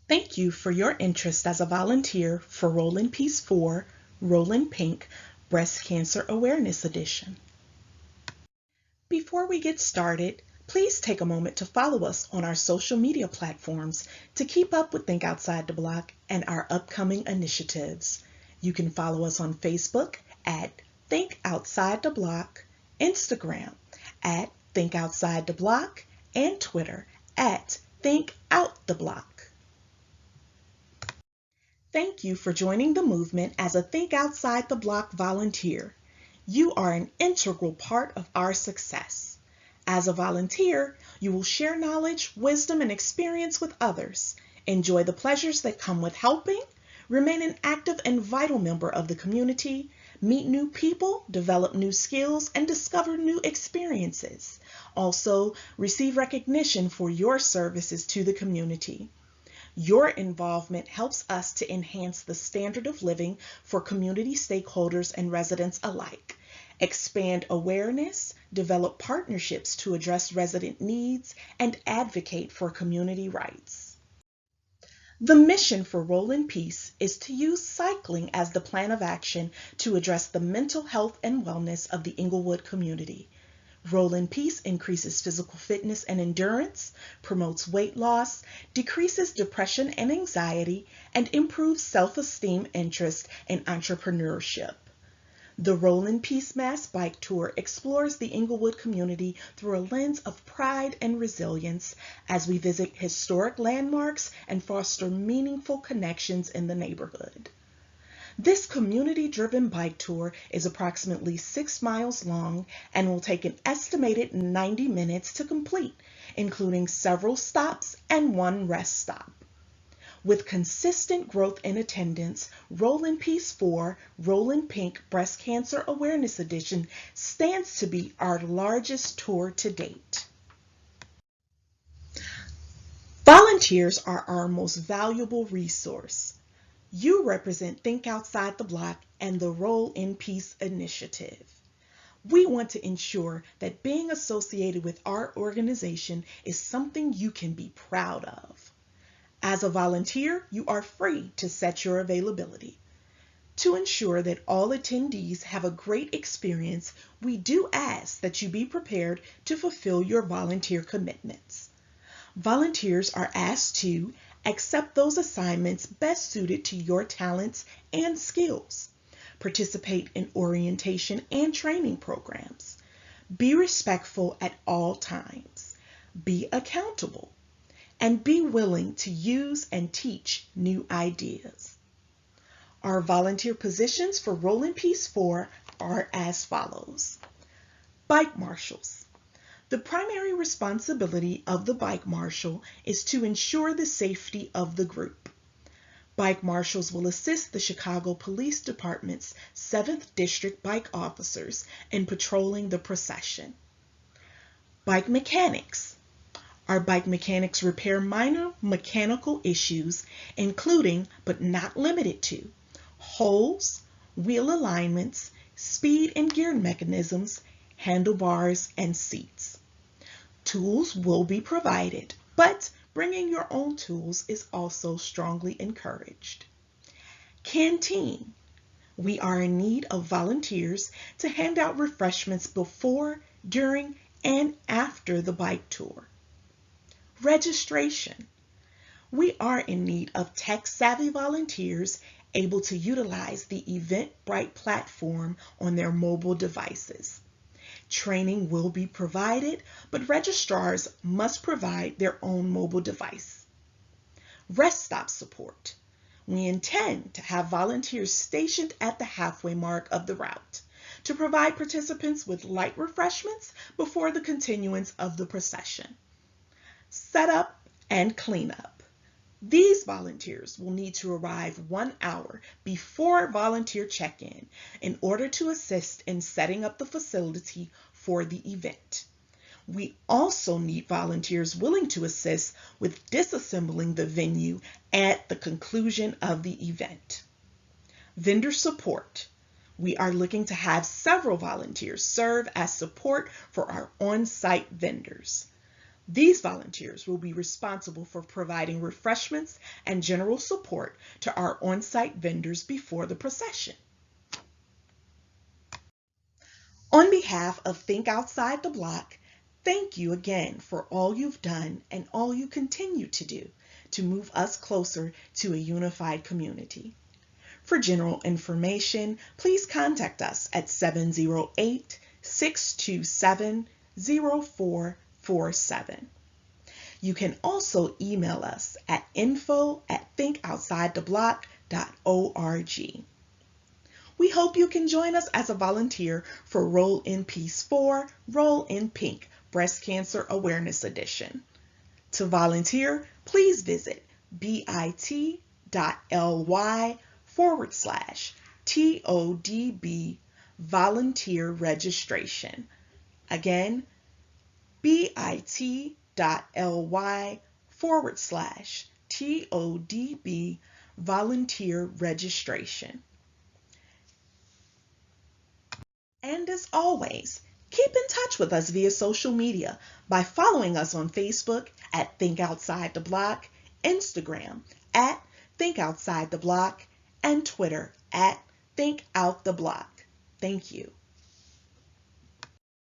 Thank you for your interest as a volunteer for Roll in Peace 4, Roll in Pink, Breast Cancer Awareness Edition. Before we get started, please take a moment to follow us on our social media platforms to keep up with Think Outside the Block and our upcoming initiatives. You can follow us on Facebook at Think Outside the Block, Instagram at Think Outside the Block, and Twitter at Think Out the Block. Thank you for joining the movement as a Think Outside the Block volunteer. You are an integral part of our success. As a volunteer, you will share knowledge, wisdom, and experience with others, enjoy the pleasures that come with helping, remain an active and vital member of the community, meet new people, develop new skills, and discover new experiences. Also, receive recognition for your services to the community. Your involvement helps us to enhance the standard of living for community stakeholders and residents alike, expand awareness, develop partnerships to address resident needs, and advocate for community rights. The mission for Roll in Peace is to use cycling as the plan of action to address the mental health and wellness of the Inglewood community. Roll in Peace increases physical fitness and endurance, promotes weight loss, decreases depression and anxiety, and improves self-esteem, interest, and entrepreneurship. The Roll in Peace Mass Bike Tour explores the Inglewood community through a lens of pride and resilience as we visit historic landmarks and foster meaningful connections in the neighborhood. This community-driven bike tour is approximately 6 miles long and will take an estimated 90 minutes to complete, including several stops and one rest stop. With consistent growth in attendance, Roll in Peace 4, Roll in Pink Breast Cancer Awareness Edition stands to be our largest tour to date. Volunteers are our most valuable resource. You represent Think Outside the Block and the Roll in Peace initiative. We want to ensure that being associated with our organization is something you can be proud of. As a volunteer, you are free to set your availability. To ensure that all attendees have a great experience, we do ask that you be prepared to fulfill your volunteer commitments. Volunteers are asked to accept those assignments best suited to your talents and skills. Participate in orientation and training programs. Be respectful at all times. Be accountable. And be willing to use and teach new ideas. Our volunteer positions for Roll in Peace 4 are as follows. Bike marshals. The primary responsibility of the bike marshal is to ensure the safety of the group. Bike marshals will assist the Chicago Police Department's 7th District bike officers in patrolling the procession. Bike mechanics. Our bike mechanics repair minor mechanical issues, including but not limited to holes, wheel alignments, speed and gear mechanisms, handlebars, and seats. Tools will be provided, but bringing your own tools is also strongly encouraged. Canteen. We are in need of volunteers to hand out refreshments before, during, and after the bike tour. Registration. We are in need of tech-savvy volunteers able to utilize the Eventbrite platform on their mobile devices. Training will be provided, but registrars must provide their own mobile device. Rest stop support. We intend to have volunteers stationed at the halfway mark of the route to provide participants with light refreshments before the continuance of the procession. Setup and cleanup. These volunteers will need to arrive 1 hour before volunteer check-in in order to assist in setting up the facility for the event. We also need volunteers willing to assist with disassembling the venue at the conclusion of the event. Vendor support. We are looking to have several volunteers serve as support for our on-site vendors. These volunteers will be responsible for providing refreshments and general support to our on-site vendors before the procession. On behalf of Think Outside the Block, thank you again for all you've done and all you continue to do to move us closer to a unified community. For general information, please contact us at 708-627-0447. You can also email us at info@thinkoutsidetheblock.org. We hope you can join us as a volunteer for Roll in Peace 4, Roll in Pink, Breast Cancer Awareness Edition. To volunteer, please visit bit.ly/TODB volunteer registration. Again, bit.ly/TODB volunteer registration. And as always, keep in touch with us via social media by following us on Facebook at Think Outside the Block, Instagram at Think Outside the Block, and Twitter at Think Out the Block. Thank you.